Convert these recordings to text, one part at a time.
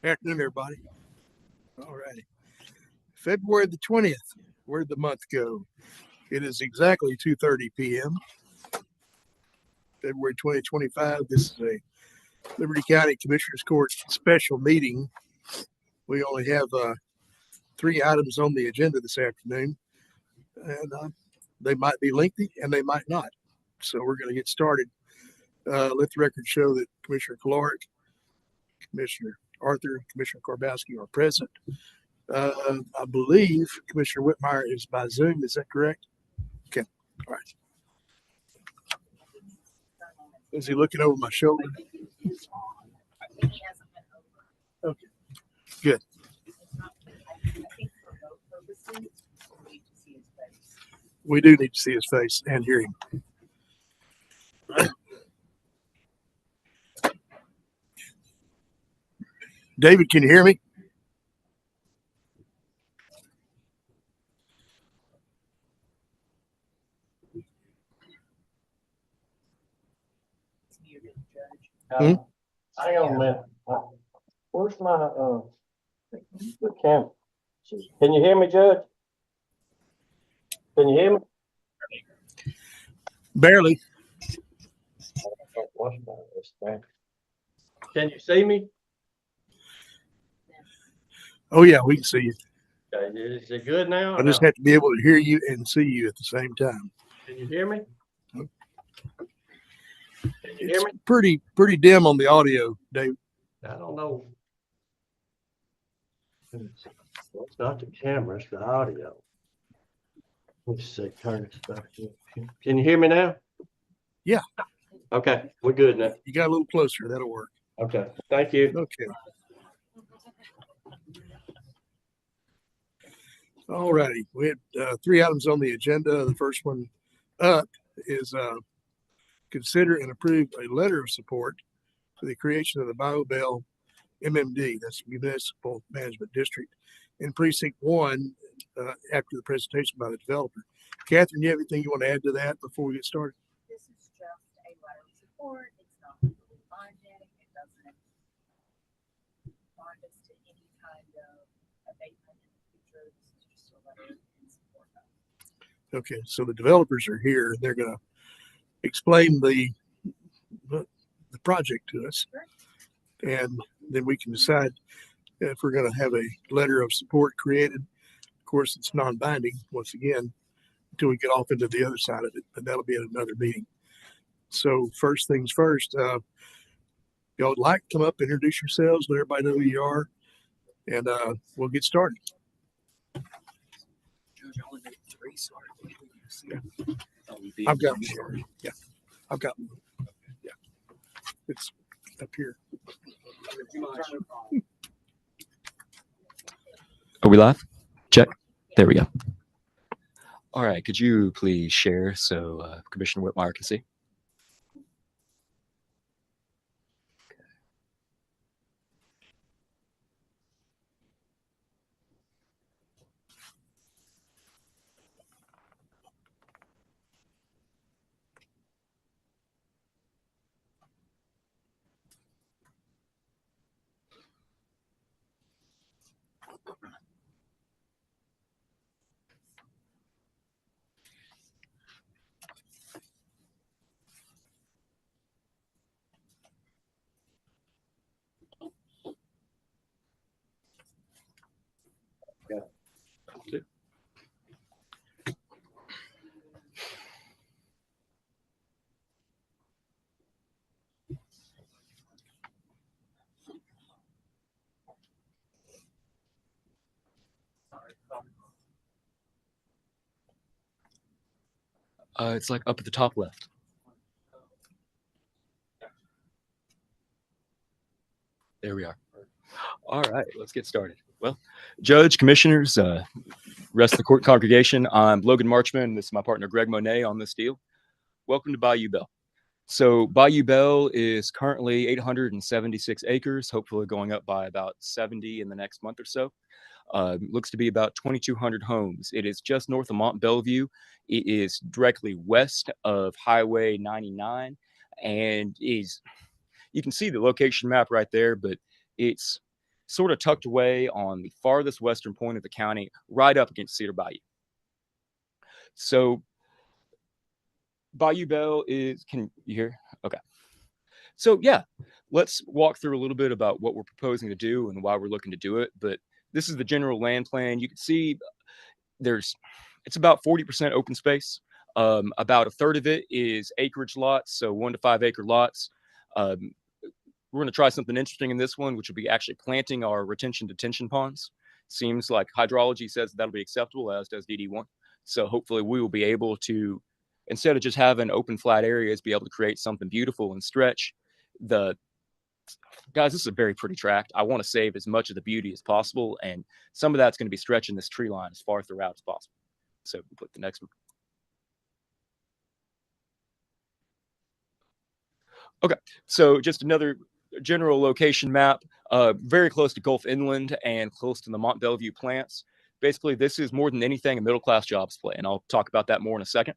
Afternoon, everybody. All righty. February the 20th. Where'd the month go? It is exactly 2:30 p.m. February 2025. This is a Liberty County Commissioners Court special meeting. We only have 3 items on the agenda this afternoon, and they might be lengthy and they might not. So we're going to get started. Let the record show that Commissioner Caloric, Commissioner Arthur, Commissioner Korbowski are present. I believe Commissioner Whitmire is by Zoom. Is that correct? Okay. All right. Is he looking over my shoulder? Okay. Good. We do need to see his face and hear him. David, can you hear me? Hang on a minute. Where's my the camera? Can you hear me, Judge? Can you hear me? Barely. Can you see me? Oh, yeah, we can see you. Okay, is it good now? I just have to be able to hear you and see you at the same time. Can you hear me? Can you hear It's me? pretty dim on the audio, David. I don't know. Well, it's not the camera, it's the audio. Let's see, turn this back. Can you hear me now? Yeah. Okay, we're good now. You got a little closer. That'll work. Okay, thank you. Okay. All righty. We had 3 items on the agenda. The first one up is consider and approve a letter of support for the creation of the BioBell MMD, that's Municipal Management District, in Precinct 1 after the presentation by the developer. Catherine, you have anything you want to add to that before we get started? This is just a letter of support. It's not legally binding. It doesn't bind us to any kind of abatement in the future. This is just a letter in support of. Okay, so the developers are here. They're going to explain the project to us, and then we can decide if we're going to have a letter of support created. Of course, it's non-binding once again until we get off into the other side of it, but that'll be at another meeting. So first things first, y'all would like to come up, introduce yourselves, let everybody know who you are, and we'll get started. I've got one. Yeah, I've got one. Yeah, it's up here. Are we live? Check. There we go. All right. Could you please share so Commissioner Whitmire can see? It's like up at the top left. There we are. All right, let's get started. Well, Judge, Commissioners, rest of the court congregation, I'm Logan Marchman, and this is my partner Greg Monet on this deal. Welcome to Bayou Bell. So Bayou Bell is currently 876 acres, hopefully going up by about 70 in the next month or so. Looks to be about 2,200 homes. It is just north of Mont Bellevue. It is directly west of Highway 99, and you can see the location map right there, but it's sort of tucked away on the farthest western point of the county, right up against Cedar Bayou. So Bayou Bell is, can you hear? Okay. So yeah, let's walk through a little bit about what we're proposing to do and why we're looking to do it. But this is the general land plan. You can see it's about 40% open space. About a third of it is acreage lots, so 1 to 5 acre lots. We're going to try something interesting in this one, which will be actually planting our retention detention ponds. Seems like hydrology says that'll be acceptable, as does DD1. So hopefully we will be able to, instead of just having open flat areas, be able to create something beautiful and stretch. Guys, this is a very pretty tract. I want to save as much of the beauty as possible, and some of that's going to be stretching this tree line as far throughout as possible. So we'll put the next one. Okay, so just another general location map, very close to Gulf Inland and close to the Mont Bellevue plants. Basically, this is more than anything a middle-class jobs play, and I'll talk about that more in a second.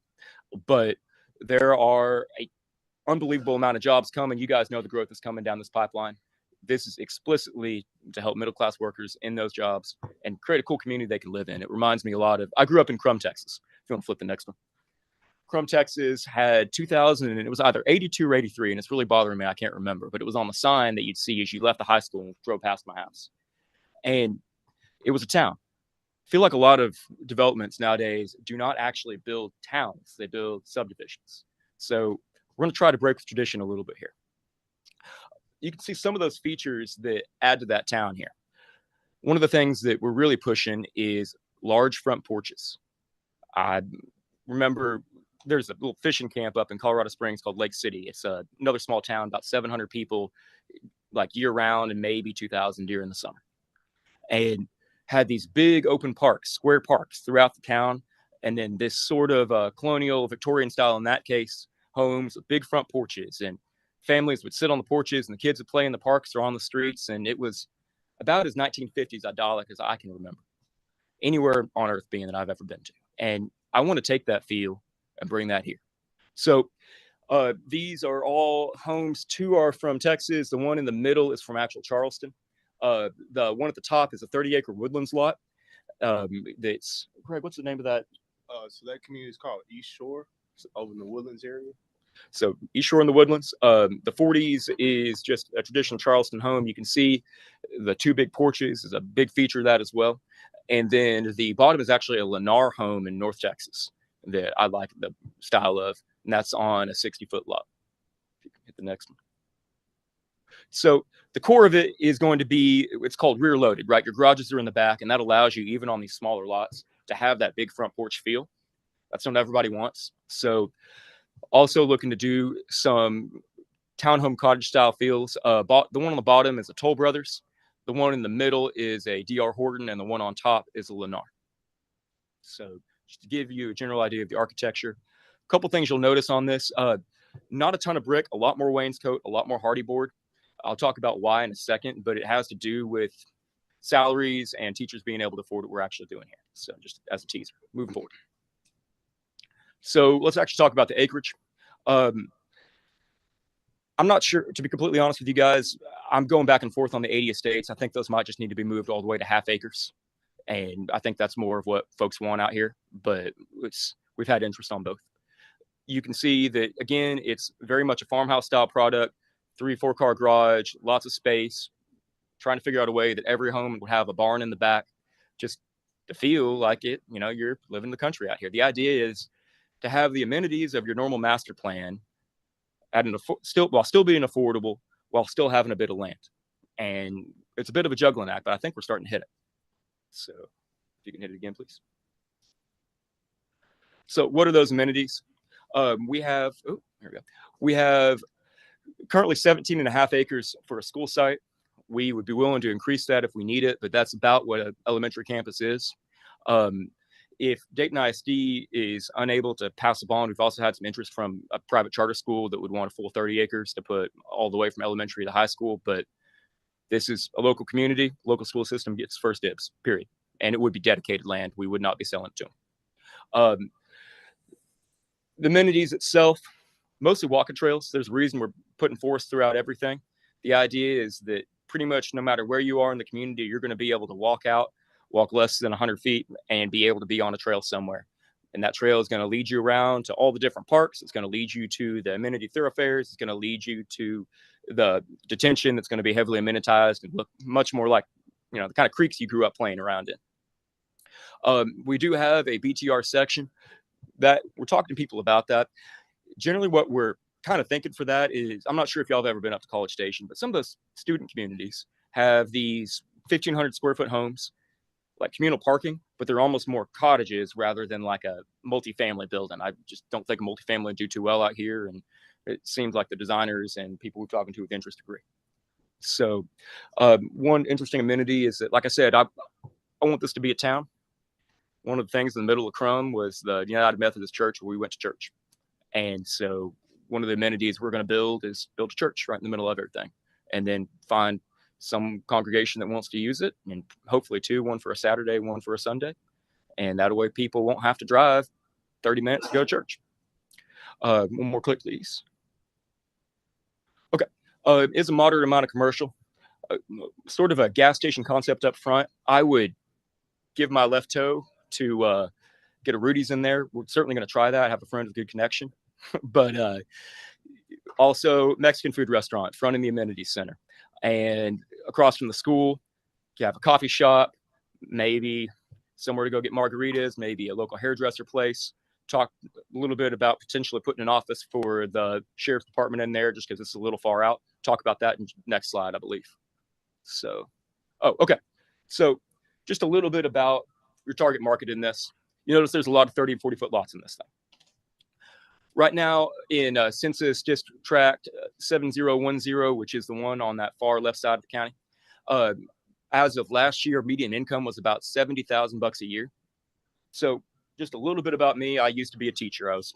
But there are an unbelievable amount of jobs coming. You guys know the growth is coming down this pipeline. This is explicitly to help middle-class workers in those jobs and create a cool community they can live in. It reminds me a lot of, I grew up in Crum, Texas. If you want to flip the next one. Crum, Texas had 2000, and it was either 82 or 83, and it's really bothering me. I can't remember, but it was on the sign that you'd see as you left the high school and drove past my house. And it was a town. I feel like a lot of developments nowadays do not actually build towns. They build subdivisions. So we're going to try to break with tradition a little bit here. You can see some of those features that add to that town here. One of the things that we're really pushing is large front porches. I remember there's a little fishing camp up in Colorado Springs called Lake City. It's another small town, about 700 people, like year round, and maybe 2,000 during the summer. And had these big open parks, square parks throughout the town. And then this sort of colonial Victorian style, in that case, homes with big front porches, and families would sit on the porches and the kids would play in the parks or on the streets. And it was about as 1950s idyllic as I can remember anywhere on earth being that I've ever been to. And I want to take that feel and bring that here. So these are all homes. 2 are from Texas. The one in the middle is from actual Charleston. The one at the top is a 30-acre Woodlands lot. That's Greg. What's the name of that? So that community is called East Shore, over in the Woodlands area. So East Shore in the Woodlands. The 40s is just a traditional Charleston home. You can see the 2 big porches is a big feature of that as well. And then the bottom is actually a Lennar home in North Texas that I like the style of, and that's on a 60-foot lot. If you can hit the next one. So the core of it is going to be, it's called rear loaded, right? Your garages are in the back, and that allows you, even on these smaller lots, to have that big front porch feel. That's what everybody wants. So also looking to do some townhome cottage style feels. The one on the bottom is a Toll Brothers. The one in the middle is a D.R. Horton, and the one on top is a Lennar. So just to give you a general idea of the architecture, a couple things you'll notice on this, not a ton of brick, a lot more wainscot, a lot more hardy board. I'll talk about why in a second, but it has to do with salaries and teachers being able to afford what we're actually doing here. So just as a teaser, moving forward. So let's actually talk about the acreage. I'm not sure, to be completely honest with you guys, I'm going back and forth on the 80 estates. I think those might just need to be moved all the way to half acres. And I think that's more of what folks want out here, but we've had interest on both. You can see that, again, it's very much a farmhouse style product, 3-4 car garage, lots of space, trying to figure out a way that every home would have a barn in the back, just to feel like it, you're living the country out here. The idea is to have the amenities of your normal master plan while still being affordable, while still having a bit of land. And it's a bit of a juggling act, but I think we're starting to hit it. So if you can hit it again, please. So what are those amenities? We have currently 17.5 acres for a school site. We would be willing to increase that if we need it, but that's about what an elementary campus is. If Dayton ISD is unable to pass a bond, we've also had some interest from a private charter school that would want a full 30 acres to put all the way from elementary to high school. But this is a local community, local school system gets first dibs, period. And it would be dedicated land. We would not be selling it to them. The amenities itself, mostly walking trails. There's a reason we're putting forests throughout everything. The idea is that pretty much no matter where you are in the community, you're going to be able to walk less than 100 feet and be able to be on a trail somewhere. And that trail is going to lead you around to all the different parks. It's going to lead you to the amenity thoroughfares. It's going to lead you to the detention that's going to be heavily amenitized and look much more like, you know, the kind of creeks you grew up playing around in. We do have a BTR section that we're talking to people about that. Generally, what we're kind of thinking for that is, I'm not sure if y'all have ever been up to College Station, but some of those student communities have these 1,500 square foot homes, like communal parking, but they're almost more cottages rather than like a multifamily building. I just don't think a multifamily would do too well out here. And it seems like the designers and people we're talking to with interest agree. So one interesting amenity is that, like I said, I want this to be a town. One of the things in the middle of Crum was the United Methodist Church where we went to church. And so one of the amenities we're going to build is build a church right in the middle of everything, and then find some congregation that wants to use it, and hopefully one for a Saturday, one for a Sunday. And that way people won't have to drive 30 minutes to go to church. One more click, please. Okay. It's a moderate amount of commercial, sort of a gas station concept up front. I would give my left toe to get a Rudy's in there. We're certainly going to try that. I have a friend with good connection. But also Mexican food restaurant front in the amenity center, and across from the school you have a coffee shop, maybe somewhere to go get margaritas, maybe a local hairdresser place. Talk a little bit about potentially putting an office for the sheriff's department in there, just because it's a little far out. Talk about that in next slide, I believe. So, okay. So just a little bit about your target market in this. You notice there's a lot of 30 and 40 foot lots in this thing. Right now in Census District Tract 7010, which is the one on that far left side of the county, as of last year, median income was about $70,000 a year. So just a little bit about me. I used to be a teacher. I was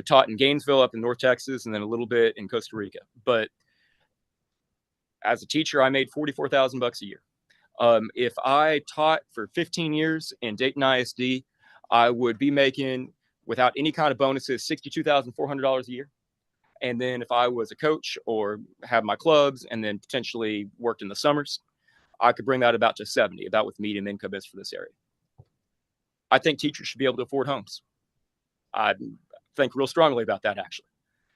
taught in Gainesville up in North Texas, and then a little bit in Costa Rica. But as a teacher, I made $44,000 a year. If I taught for 15 years in Dayton ISD, I would be making, without any kind of bonuses, $62,400 a year. And then if I was a coach or had my clubs and then potentially worked in the summers, I could bring that about to 70, about what the median income is for this area. I think teachers should be able to afford homes. I think real strongly about that, actually.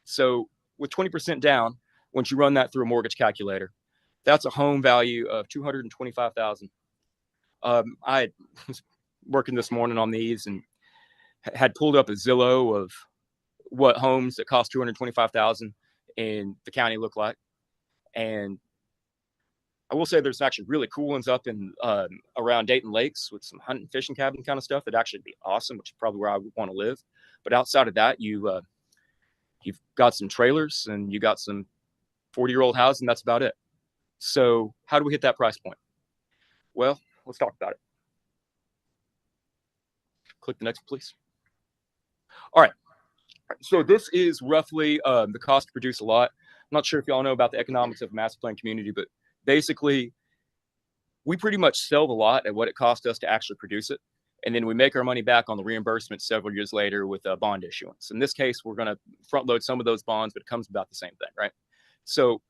So with 20% down, once you run that through a mortgage calculator, that's a home value of $225,000. I was working this morning on these and had pulled up a Zillow of what homes that cost $225,000 in the county look like. And I will say there's actually really cool ones up in around Dayton Lakes with some hunting, fishing cabin kind of stuff that actually be awesome, which is probably where I would want to live. But outside of that, you've got some trailers and you got some 40-year-old houses, and that's about it. So how do we hit that price point? Well, let's talk about it. Click the next, please. All right. So this is roughly the cost to produce a lot. I'm not sure if y'all know about the economics of a master plan community, but basically, we pretty much sell the lot at what it cost us to actually produce it. And then we make our money back on the reimbursement several years later with a bond issuance. In this case, we're going to front load some of those bonds, but it comes about the same thing, right? So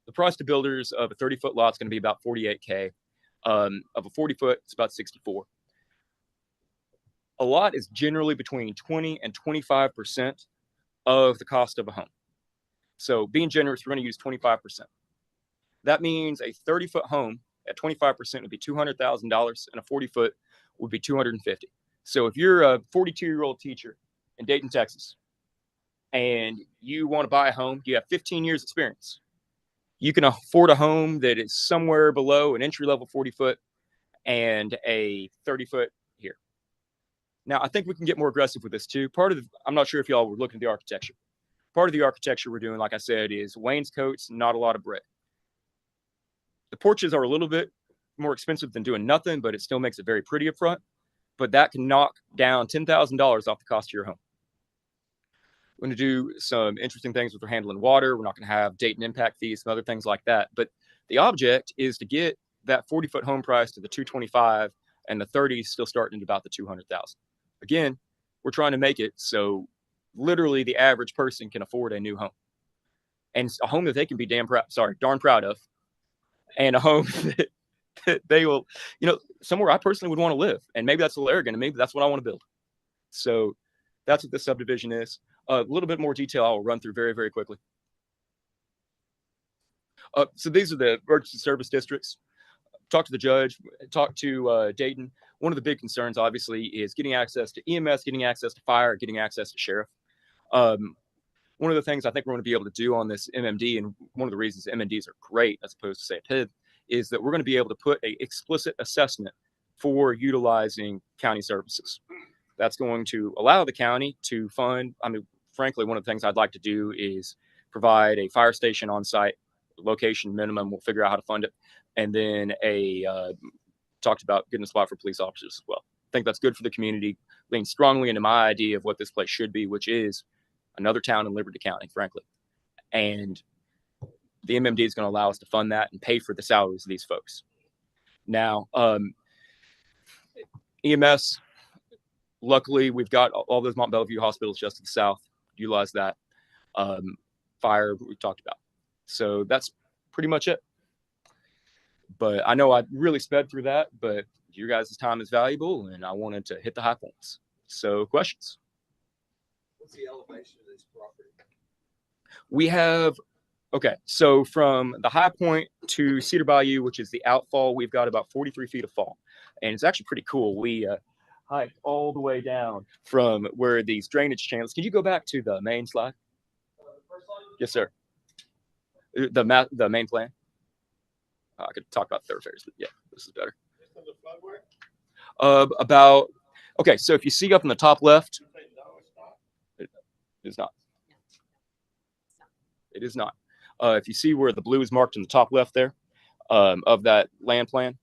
the price to builders of a 30-foot lot is going to be about $48K. Of a 40-foot, it's about $64K. A lot is generally between 20 and 25% of the cost of a home. So being generous, we're going to use 25%. That means a 30-foot home at 25% would be $200,000, and a 40-foot would be $250,000. So if you're a 42-year-old teacher in Dayton, Texas, and you want to buy a home, you have 15 years experience. You can afford a home that is somewhere below an entry-level 40-foot and a 30-foot here. Now, I think we can get more aggressive with this too. I'm not sure if y'all were looking at the architecture. Part of the architecture we're doing, like I said, is wainscots, not a lot of brick. The porches are a little bit more expensive than doing nothing, but it still makes it very pretty up front. But that can knock down $10,000 off the cost of your home. We're going to do some interesting things with handling water. We're not going to have Dayton impact fees and other things like that. But the object is to get that 40-foot home price to the $225,000, and the 30 is still starting at about the $200,000. Again, we're trying to make it so literally the average person can afford a new home, and a home that they can be darn proud of. and a home that they will, somewhere I personally would want to live. And maybe that's a little arrogant, and maybe that's what I want to build. So that's what this subdivision is. A little bit more detail I'll run through very, very quickly. So these are the emergency service districts. Talk to the judge, talk to Dayton. One of the big concerns, obviously, is getting access to EMS, getting access to fire, getting access to sheriff. One of the things I think we're going to be able to do on this MMD, and one of the reasons MMDs are great as opposed to, say, a PID, is that we're going to be able to put an explicit assessment for utilizing county services. That's going to allow the county to fund. I mean, frankly, one of the things I'd like to do is provide a fire station on site, location minimum. We'll figure out how to fund it. And then talked about getting a spot for police officers as well. I think that's good for the community, leans strongly into my idea of what this place should be, which is another town in Liberty County, frankly. And the MMD is going to allow us to fund that and pay for the salaries of these folks. Now, EMS, luckily, we've got all those Mont Bellevue hospitals just to the south. Utilize that. Fire, we talked about. So that's pretty much it. But I know I really sped through that, but your guys' time is valuable, and I wanted to hit the high points. So questions? What's the elevation of this property? We have, okay, so from the high point to Cedar Bayou, which is the outfall, we've got about 43 feet of fall. And it's actually pretty cool. We hiked all the way down from where these drainage channels. Can you go back to the main slide? Yes, sir. The main plan. I could talk about thoroughfares, but yeah, this is better. About, okay, so if you see up in the top left, it is not. It is not. If you see where the blue is marked in the top left there of that land plan,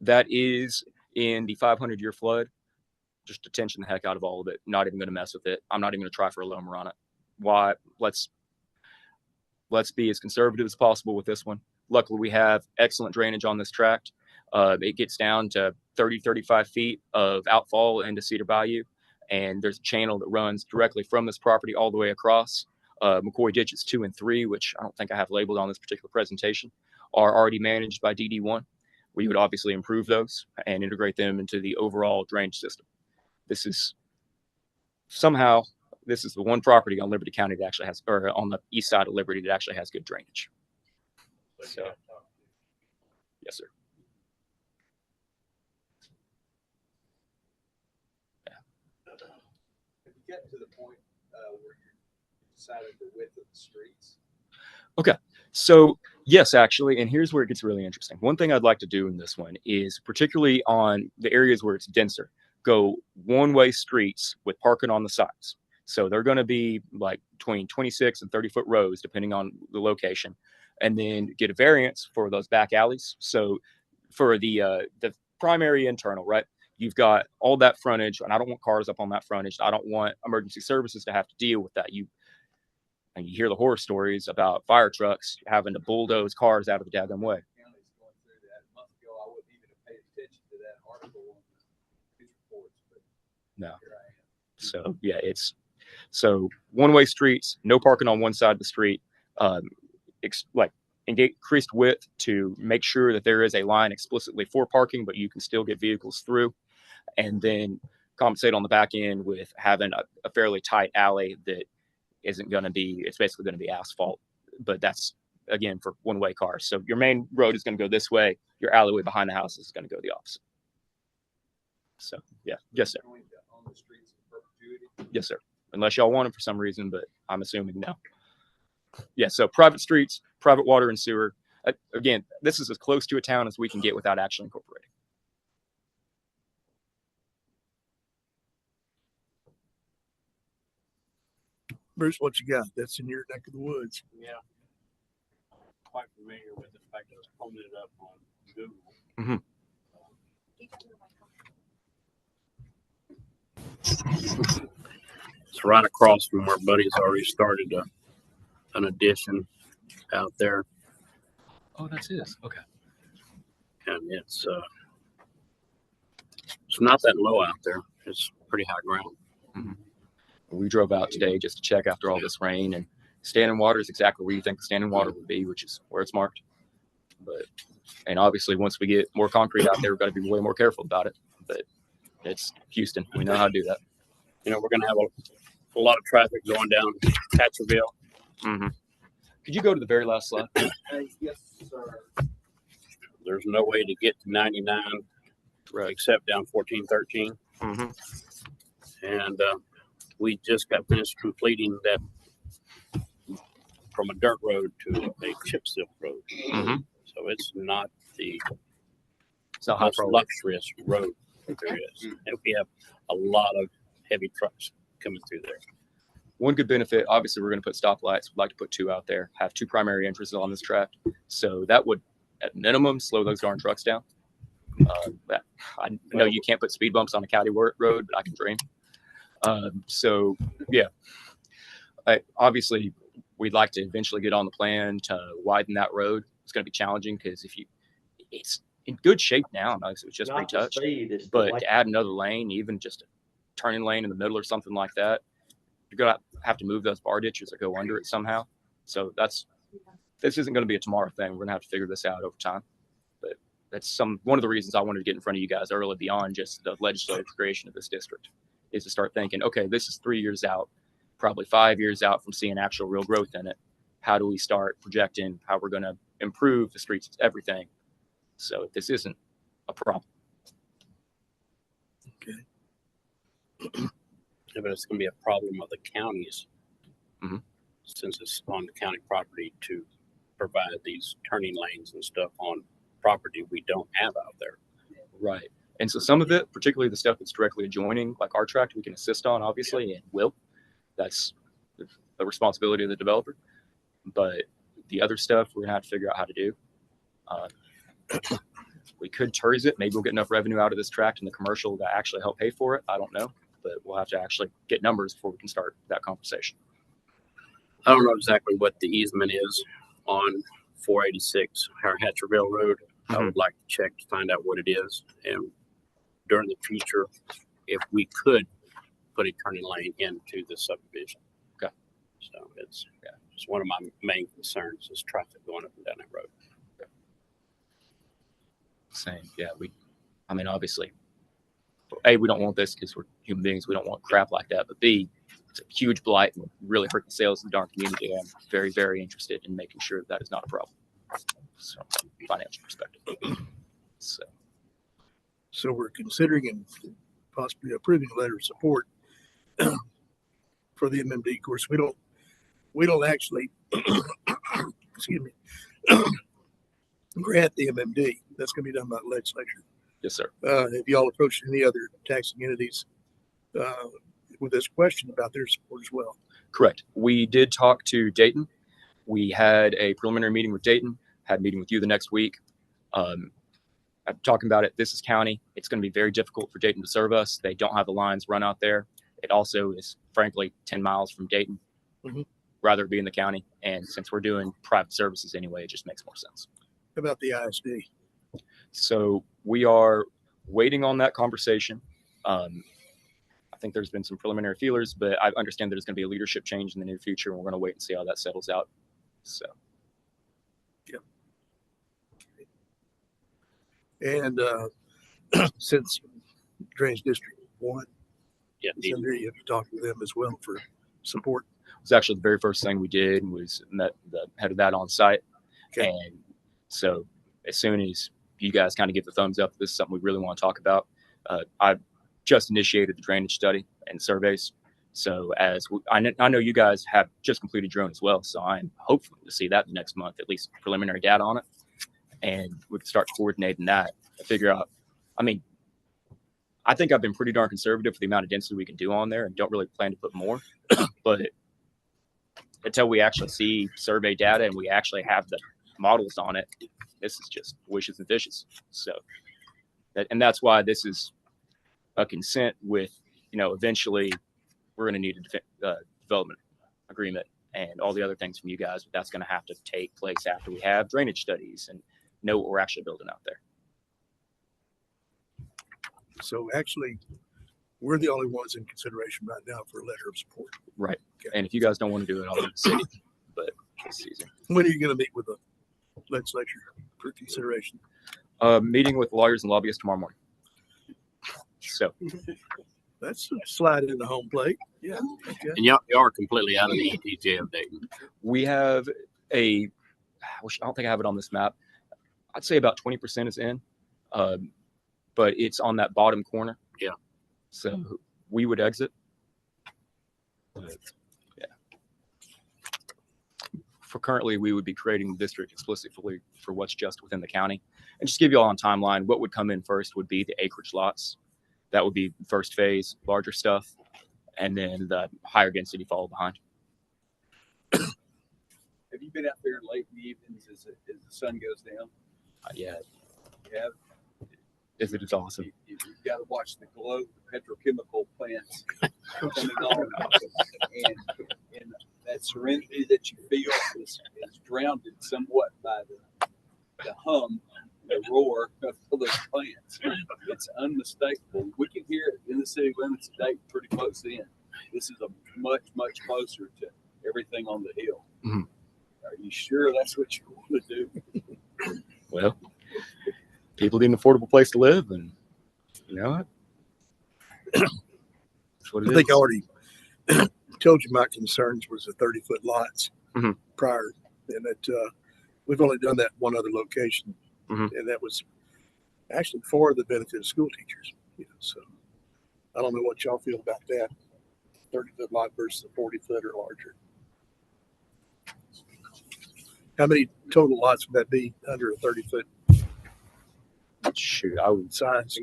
that is in the 500-year flood. Just detention the heck out of all of it. Not even going to mess with it. I'm not even going to try for a LOMR on it. Why? Let's be as conservative as possible with this one. Luckily, we have excellent drainage on this tract. It gets down to 30, 35 feet of outfall into Cedar Bayou. And there's a channel that runs directly from this property all the way across. McCoy Ditches 2 and 3, which I don't think I have labeled on this particular presentation, are already managed by DD1. We would obviously improve those and integrate them into the overall drainage system. This is the one property on Liberty County that actually has, or on the east side of Liberty, that actually has good drainage. So, yes, sir. Have you get to the point where you decided the width of the streets? Okay, so yes, actually, and here's where it gets really interesting. One thing I'd like to do in this one is, particularly on the areas where it's denser, go one-way streets with parking on the sides. So they're going to be like between 26 and 30-foot rows, depending on the location, and then get a variance for those back alleys. So for the primary internal, right, you've got all that frontage, and I don't want cars up on that frontage. I don't want emergency services to have to deal with that. And you hear the horror stories about fire trucks having to bulldoze cars out of the daggum way. County's going through that. A month ago, I wouldn't even have paid attention to that article on the news reports, but No. here I am. So yeah, so one-way streets, no parking on one side of the street, increased width to make sure that there is a line explicitly for parking, but you can still get vehicles through, and then compensate on the back end with having a fairly tight alley that isn't going to be, it's basically going to be asphalt, but that's again for one-way cars. So your main road is going to go this way, your alleyway behind the house is going to go the opposite. So yeah, yes, sir. Going on the streets in perpetuity. Yes, sir. Unless y'all want them for some reason, but I'm assuming no. Yeah, so private streets, private water and sewer. Again, this is as close to a town as we can get without actually incorporating. Bruce, what you got? That's in your neck of the woods. Yeah. Quite familiar with the fact that I was pulling it up on Google. Mhm. It's right across from where Buddy's already started an addition out there, Oh, that's his. Okay. and it's not that low out there. It's pretty high ground. We drove out today just to check after all this rain, and standing water is exactly where you think the standing water would be, which is where it's marked. But And obviously, once we get more concrete out there, we've got to be way more careful about it. But it's Houston. We know how to do that. You know, we're gonna have a lot of traffic going down Hatcherville. Mm-hmm. Could you go to the very last slide? Yes, sir. There's no way to get to 99 Right. except down 1413. Mm-hmm. And we just got finished completing that from a dirt road to a chip seal road. Mm-hmm. So it's not the It's not high most priority. luxurious road that there is. And we have a lot of heavy trucks coming through there. One good benefit, obviously, we're going to put stoplights. We'd like to put 2 out there, have 2 primary entrances on this tract. So that would, at minimum, slow those darn trucks down. But I know you can't put speed bumps on a county road, but I can dream. So, yeah. Obviously, we'd like to eventually get on the plan to widen that road. It's going to be challenging because it's in good shape now. It's just Not the retouched. speed, it's the But length. to add another lane, even just a turning lane in the middle or something like that, you're going to have to move those bar ditches or go under it somehow. So this isn't going to be a tomorrow thing. We're going to have to figure this out over time. But that's one of the reasons I wanted to get in front of you guys early beyond just the legislative creation of this district, is to start thinking, okay, this is 3 years out, probably 5 years out from seeing actual real growth in it. How do we start projecting how we're going to improve the streets, everything? So this isn't a problem. Yeah, but it's going to be a problem of the counties, Mhm. since it's on the county property, to provide these turning lanes and stuff on property we don't have out there. Right. And so some of it, particularly the stuff that's directly adjoining, like our tract, we can assist on, obviously, and will. That's the responsibility of the developer. But the other stuff, we're going to have to figure out how to do. We could TERS it. Maybe we'll get enough revenue out of this tract and the commercial to actually help pay for it. I don't know. But we'll have to actually get numbers before we can start that conversation. I don't know exactly what the easement is on 486 or Hatcherville Road. I would like to check to find out what it is, and during the future, if we could put a turning lane into the subdivision. Okay. So it's one of my main concerns is traffic going up and down that road. Same. Yeah. Obviously, A, we don't want this because we're human beings. We don't want crap like that. But B, it's a huge blight and really hurt the sales of the darn community. I'm very, very interested in making sure that is not a problem. So, financial perspective. So we're considering and possibly approving a letter of support for the MMD. Of course, we don't actually, excuse me, grant the MMD. That's going to be done by the legislature. Yes, sir. Have y'all approached any other taxing entities with this question about their support as well? Correct. We did talk to Dayton. We had a preliminary meeting with Dayton, had a meeting with you the next week. I'm talking about it. This is county. It's going to be very difficult for Dayton to serve us. They don't have the lines run out there. It also is, frankly, 10 miles from Dayton. Mhm. Rather be in the county. And since we're doing private services anyway, it just makes more sense. How about the ISD? So we are waiting on that conversation. I think there's been some preliminary feelers, but I understand there's going to be a leadership change in the near future, and we're going to wait and see how that settles out. So, And since Drainage District 1 Yeah, is in there, you have to talk to them as well for support. it was actually the very first thing we did was met the head of that on site. Okay. And so as soon as you guys kind of give the thumbs up, this is something we really want to talk about. I've just initiated the drainage study and surveys. So I know you guys have just completed your own as well. So I'm hopeful to see that next month, at least preliminary data on it. And we can start coordinating that and figure out. I think I've been pretty darn conservative for the amount of density we can do on there and don't really plan to put more. But until we actually see survey data and we actually have the models on it, this is just wishes and fishes. So that's why this is a consent with, eventually we're going to need a development agreement and all the other things from you guys, but that's going to have to take place after we have drainage studies and know what we're actually building out there. So actually, we're the only ones in consideration right now for a letter of support. Right. Okay. And if you guys don't want to do it, I'll leave the city, but it's easy. When are you going to meet with the legislature for consideration. Meeting with lawyers and lobbyists tomorrow morning. So That's a slide in the home plate. Yeah. Okay. And y'all are completely out of the ETJ of Dayton. we have I don't think I have it on this map. I'd say about 20% is in, but it's on that bottom corner. Yeah. So we would exit. But, yeah. For currently, we would be creating the district explicitly for what's just within the county. And just to give you all on timeline, what would come in first would be the acreage lots. That would be first phase, larger stuff, and then the higher density follow behind. Have you been out there late in the evenings as the sun goes down? Yeah, You have. it's awesome. You've got to watch the glow of the petrochemical plants coming on, and that serenity that you feel is drowned somewhat by the hum, the roar of those plants. It's unmistakable. We can hear it in the city limits of Dayton pretty close in. This is a much closer to everything on the hill. Mhm. Are you sure that's what you want to do? Well, people need an affordable place to live, and you know what? That's what it I think I is. already told you my concerns was the 30-foot lots Mhm. prior, and that we've only done that one other location, Mhm. and that was actually for the benefit of school teachers. You know, so I don't know what y'all feel about that 30-foot lot versus a 40-foot or larger. How many total lots would that be under a 30-foot Shoot, I would. size?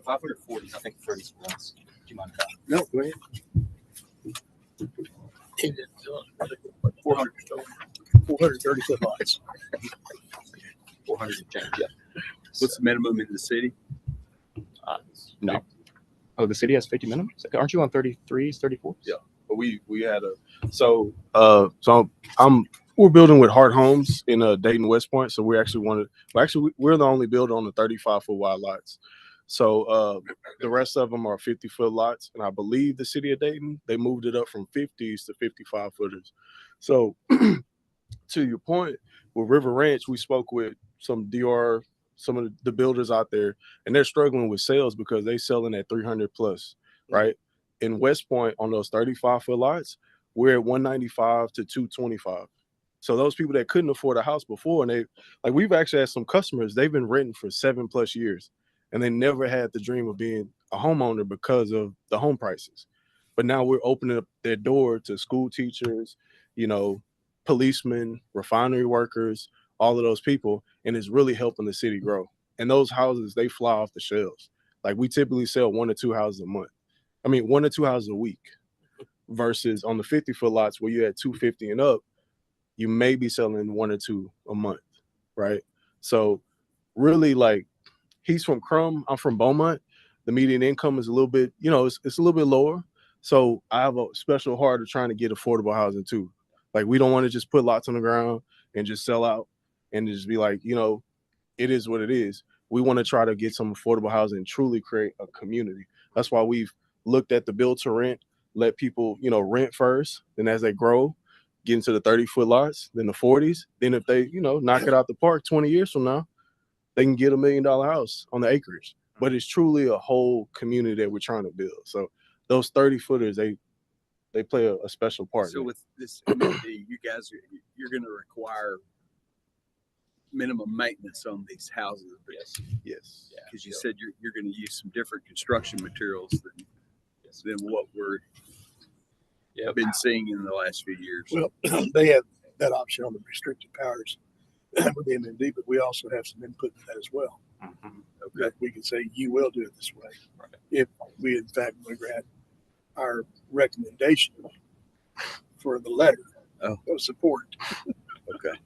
540. I think 30 is less. Do you mind? No, go ahead. 430-foot lots. 400 and change. Yeah. What's the minimum in the city? No. Oh, the city has 50 minimums. Aren't you on 33s, 34s? Yeah. But we had we're building with Hart Homes in Dayton West Point. So we're the only builder on the 35-foot wide lots. So the rest of them are 50-foot lots, and I believe the city of Dayton, they moved it up from 50s to 55-footers. So to your point, with River Ranch, we spoke with some of the builders out there, and they're struggling with sales because they selling at 300 plus, right? In West Point, on those 35-foot lots, we're at 195 to 225. So those people that couldn't afford a house before, and we've actually had some customers, they've been renting for 7+ years, and they never had the dream of being a homeowner because of the home prices. But now we're opening up their door to school teachers, policemen, refinery workers, all of those people, and it's really helping the city grow. And those houses, they fly off the shelves. Like, we typically sell 1 or 2 houses a month. 1 or 2 houses a week, versus on the 50-foot lots where you're at 250 and up, you may be selling 1 or 2 a month, right? So really, like, he's from Crum, I'm from Beaumont. The median income is a little bit, it's a little bit lower. So I have a special heart of trying to get affordable housing too. Like, we don't want to just put lots on the ground and just sell out and just be like, it is what it is. We want to try to get some affordable housing and truly create a community. That's why we've looked at the build to rent, let people, rent first. Then as they grow, get into the 30-foot lots, then the 40s. Then if they, knock it out the park 20 years from now, they can get $1 million house on the acreage. But it's truly a whole community that we're trying to build. So those 30-footers, they play a special part. So with this MMD, you guys, you're going to require minimum maintenance on these houses. Yes. Because you said you're going to use some different construction materials than what we're been seeing in the last few years. Well, they have that option on the restricted powers with the MMD, but we also have some input in that as well. Mm-hmm. Okay, we can say you will do it this way if we in fact grant our recommendation for the letter of support. Okay.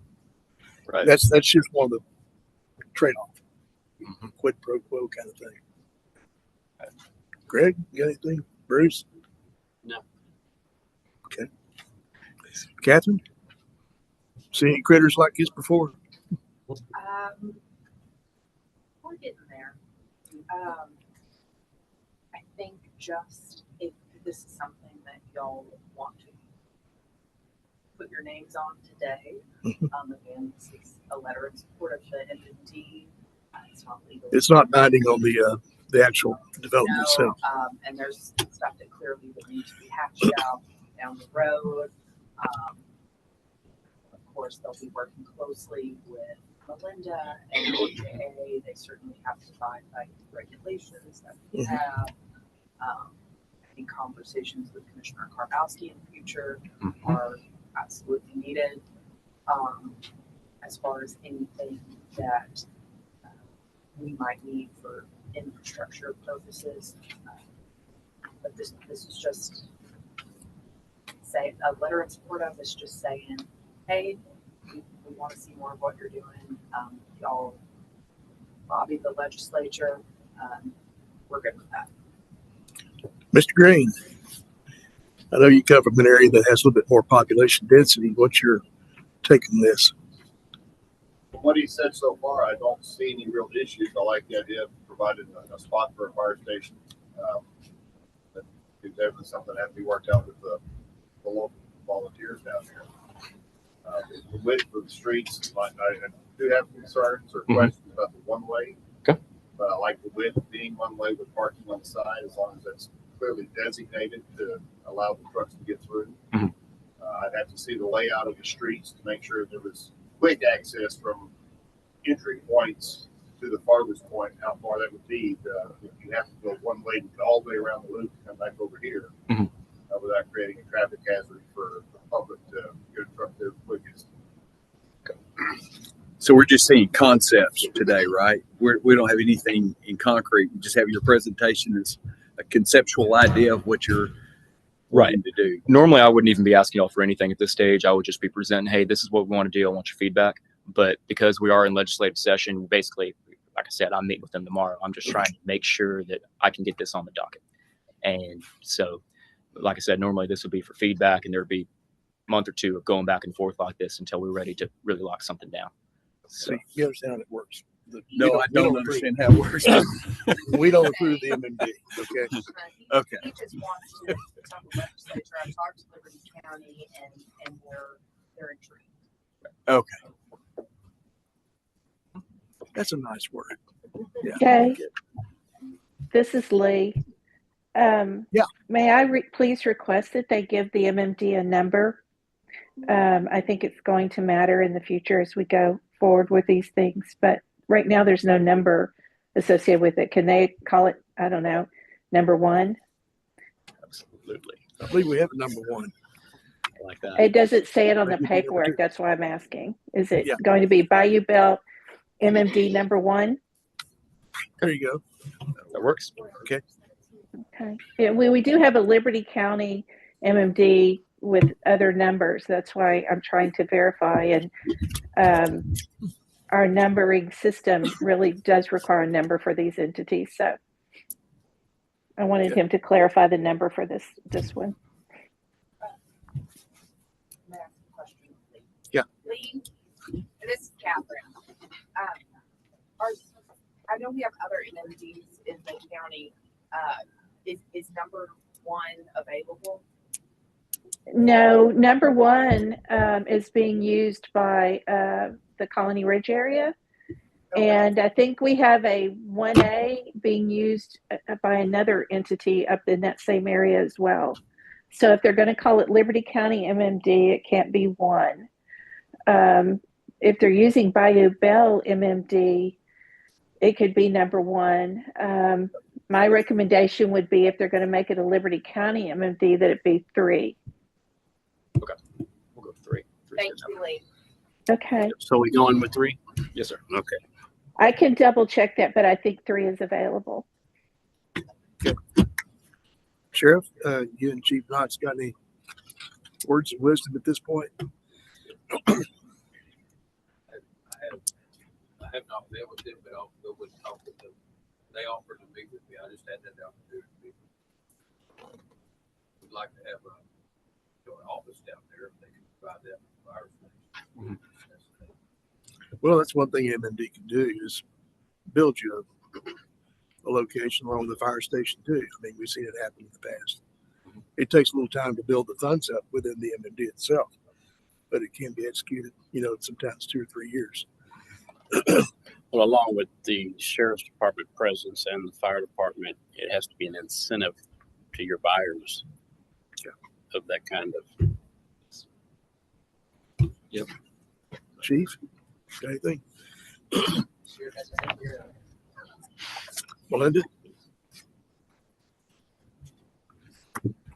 Right. That's just one of the trade-off, quid pro quo kind of thing. Greg, you got anything? Bruce? No. Okay. Catherine? Seen any critters like this before? We're getting there. I think just if this is something that y'all want to put your names on today. Mhm. Again, this is a letter in support of the MMD. It's not legal. It's not binding on the actual development No, itself. and there's stuff that clearly would need to be hashed out down the road. Of course, they'll be working closely with Melinda and OJA. They certainly have to abide by regulations that we have. I think conversations with Commissioner Karbowski in the future are absolutely needed. As far as anything that we might need for infrastructure purposes. But this is just say a letter in support of is just saying, hey, we want to see more of what you're doing. Y'all lobby the legislature. We're good with that. Mr. Green, I know you come from an area that has a little bit more population density. What's your take on this? From what he said so far, I don't see any real issues. I like the idea of providing a spot for a fire station. But it's definitely something that has to be worked out with the local volunteers down here. The width of the streets, I do have concerns or questions about the one way. Okay. But I like the width being one way with parking on the side, as long as it's clearly designated to allow the trucks to get through. Mhm. I'd have to see the layout of the streets to make sure there was quick access from entry points to the farthest point, how far that would be. If you have to go one way to go all the way around the loop and come back over here Mhm. Without creating a traffic hazard for the public to get a truck there quickest. So we're just seeing concepts today, right? We don't have anything in concrete. We just have your presentation as a conceptual idea of what you're Right. wanting to do. Normally, I wouldn't even be asking y'all for anything at this stage. I would just be presenting, hey, this is what we want to do. I want your feedback. But because we are in legislative session, basically, like I said, I'm meeting with them tomorrow. I'm just trying to make sure that I can get this on the docket. And so, like I said, normally this would be for feedback, and there'd be a month or two of going back and forth like this until we're ready to really lock something down. So, See, you understand how it works. No, I don't understand how it works. We don't approve the MMD. Okay. Okay. He just wants to tell the legislature. I talked to Liberty County and they're intrigued. Okay. That's a nice word. Yeah. Okay. This is Lee. Yeah. May I please request that they give the MMD a number? I think it's going to matter in the future as we go forward with these things, but right now there's no number associated with it. Can they call it, I don't know, number one? absolutely. I believe we have a number one. I like that. It doesn't say it on the Maybe the other two. paperwork. That's why I'm asking. Is it Yeah. going to be Bayou Belt MMD number one? There you go. That works. Okay. Yeah, we do have a Liberty County MMD with other numbers. That's why I'm trying to verify. And our numbering system really does require a number for these entities. So I wanted him to clarify the number for this one. May I ask a question, Lee? Yeah. Lee, and this is Catherine. I know we have other MMDs in the county. Is number one available? No, number one is being used by the Colony Ridge area. And I think we have a 1A being used by another entity up in that same area as well. So if they're going to call it Liberty County MMD, it can't be one. If they're using Bayou Bell MMD, it could be number one. My recommendation would be if they're going to make it a Liberty County MMD, that it be 3. Okay. We'll go 3. Thank you, Lee. Okay. So we going with 3? Yes, sir. Okay. I can double check that, but I think 3 is available. Sheriff, you and Chief Knox got any words of wisdom at this point? I have not met with them, but I'll go and talk with them. They offered to meet with me. I just had that opportunity. We'd like to have an office down there if they can provide that for fire station. Well, that's one thing MMD can do is build you a location along the fire station too. I mean, we've seen it happen in the past. It takes a little time to build the funds up within the MMD itself. but it can be executed, sometimes 2 or 3 years. Well, along with the sheriff's department presence and the fire department, it has to be an incentive to your buyers of that kind of. Chief, got anything? Melinda?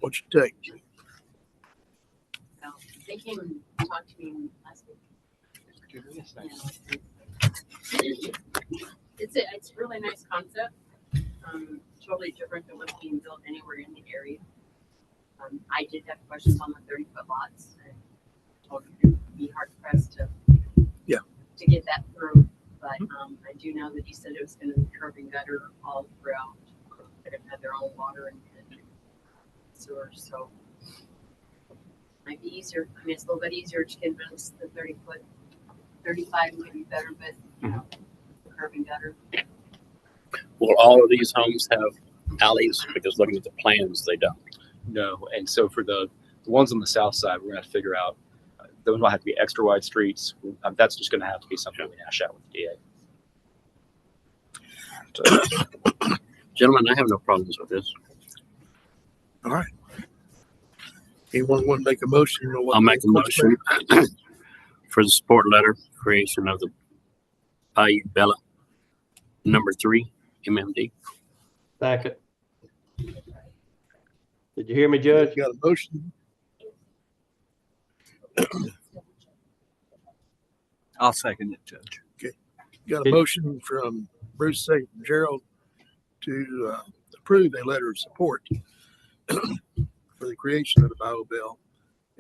What's your take? They came and talked to me last week. It's a really nice concept. Totally different than what's being built anywhere in the area. I did have questions on the 30-foot lots. I told you it'd be hard pressed to get that through. But I do know that he said it was going to be curb and gutter all throughout. They're going to have their own water and sewers, so might be easier. I mean, it's a little bit easier to convince the 30-foot. 35 might be better, but curb and gutter. Will all of these homes have alleys? Because looking at the plans, they don't. No, and so for the ones on the south side, we're gonna have to figure out. Those might have to be extra wide streets. That's just gonna have to be something we hash out with the DA. Gentlemen, I have no problems with this. All right. Anyone want to make a motion? I'll make a motion for the support letter creation of the Bayou Bella number 3 MMD. Second. Did you hear me, Judge? Got a motion? I'll second it, Judge. Got a motion from Bruce, second from Gerald, to approve a letter of support for the creation of the BioBell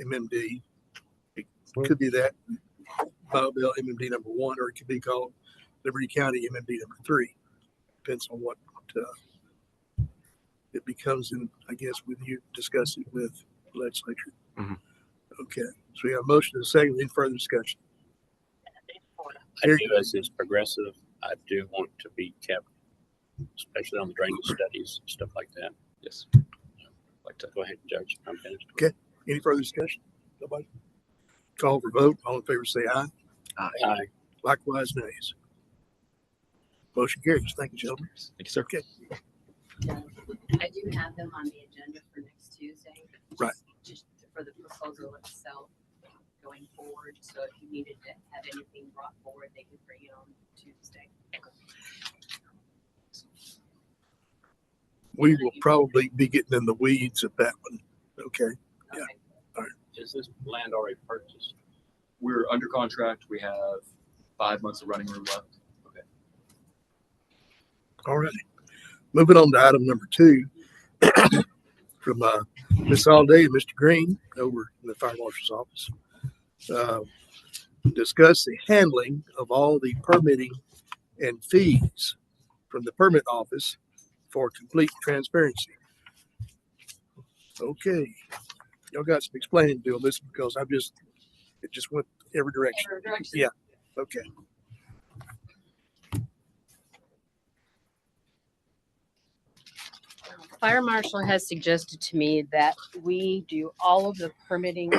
MMD. It could be that BioBell MMD number 1, or it could be called Liberty County MMD number 3. Depends on what it becomes in, I guess, when you discuss it with the legislature. Mhm. Okay, so we have a motion and a second. Any further discussion? I do, as is progressive, I do want to be kept, especially on the drainage studies and stuff like that. Yes. Like to Go ahead, Judge. I'm finished. Any further discussion? Nobody? Call for vote. All in favor say aye. Aye. Likewise, nays. Motion carries. Thank you, gentlemen. Thank you, sir. Okay. I do have them on the agenda for next Tuesday. Right. Just for the proposal itself going forward. So if you needed to have anything brought forward, they could bring it on Tuesday. We will probably be getting in the weeds at that one. Okay. Yeah. Okay. Is this land already purchased? We're under contract. We have 5 months of running room left. Okay. All righty. Moving on to item number 2 from Ms. Alday and Mr. Green over in the fire marshal's office. Discuss the handling of all the permitting and fees from the permit office for complete transparency. Okay. Y'all got some explaining to do on this because it just went every direction. Every direction. Yeah. Okay. Fire Marshal has suggested to me that we do all of the permitting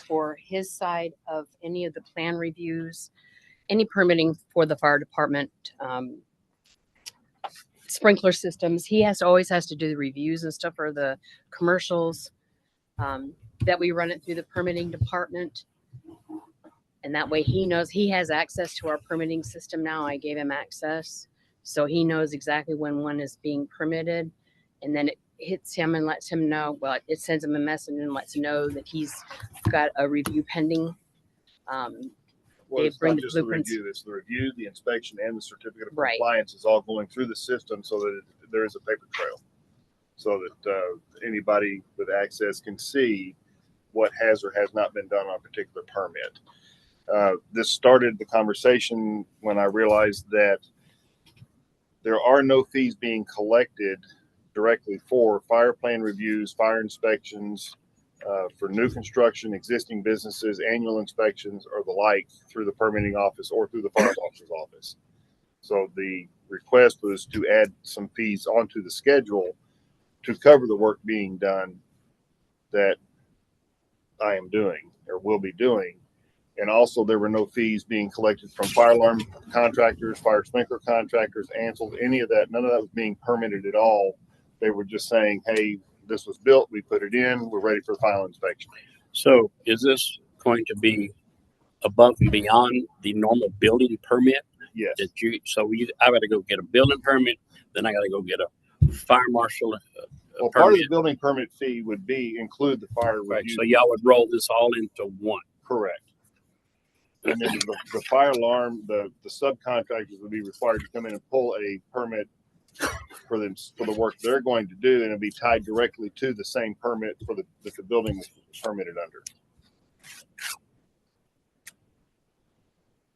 for his side of any of the plan reviews, any permitting for the fire department, sprinkler systems. He always has to do the reviews and stuff for the commercials, that we run it through the permitting department. And that way he knows he has access to our permitting system now. I gave him access. So he knows exactly when one is being permitted. And then it hits him and lets him know, well, it sends him a message and lets him know that he's got a review pending. Well, They it's bring not the just the blueprints. review, it's the review, the inspection, and the certificate of Right. compliance is all going through the system so that there is a paper trail. So that anybody with access can see what has or has not been done on a particular permit. This started the conversation when I realized that there are no fees being collected directly for fire plan reviews, fire inspections, for new construction, existing businesses, annual inspections, or the like through the permitting office or through the fire marshal's office. So the request was to add some fees onto the schedule to cover the work being done that I am doing or will be doing And also there were no fees being collected from fire alarm contractors, fire sprinkler contractors, Ansels, any of that. None of that was being permitted at all. They were just saying, hey, this was built, we put it in, we're ready for the final inspection. So is this going to be above and beyond the normal building permit? Yes. I got to go get a building permit, then I got to go get a fire marshal. Well, part of the building permit fee would include the fire Right. review. So y'all would roll this all into one. Correct. And then the fire alarm, the subcontractors would be required to come in and pull a permit for the work they're going to do, and it'll be tied directly to the same permit that the building was permitted under.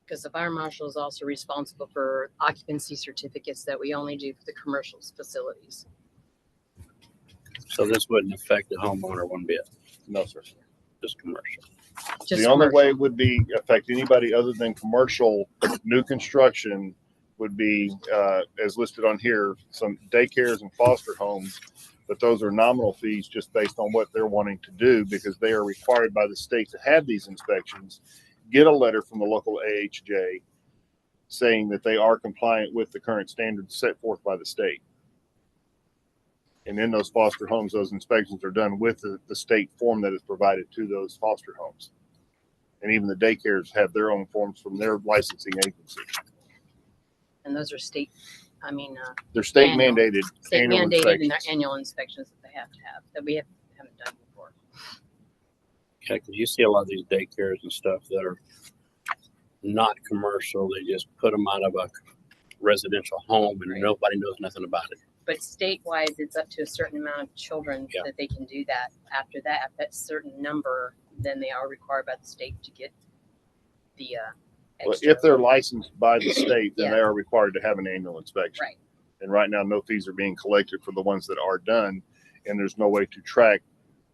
Because the fire marshal is also responsible for occupancy certificates that we only do for the commercial facilities. So this wouldn't affect the homeowner one bit. No, sir. Just commercial. Just the only way commercial. it would be affect anybody other than commercial new construction would be as listed on here, some daycares and foster homes, but those are nominal fees just based on what they're wanting to do, because they are required by the state to have these inspections, get a letter from the local AHJ saying that they are compliant with the current standards set forth by the state. And in those foster homes, those inspections are done with the state form that is provided to those foster homes. And even the daycares have their own forms from their licensing agency. And those are They're state Annual. mandated state annual mandated in their inspections. annual inspections that they have to have, that we haven't done before. Okay, because you see a lot of these daycares and stuff that are not commercial. They just put them out of a residential home and nobody knows nothing about it. But statewide, it's up to a certain amount of children Yeah. that they can do that. After that certain number, then they are required by the state to get the Well, extra. if they're licensed by the state, then Yeah. they are required to have an annual inspection. Right. And right now, no fees are being collected for the ones that are done, and there's no way to track.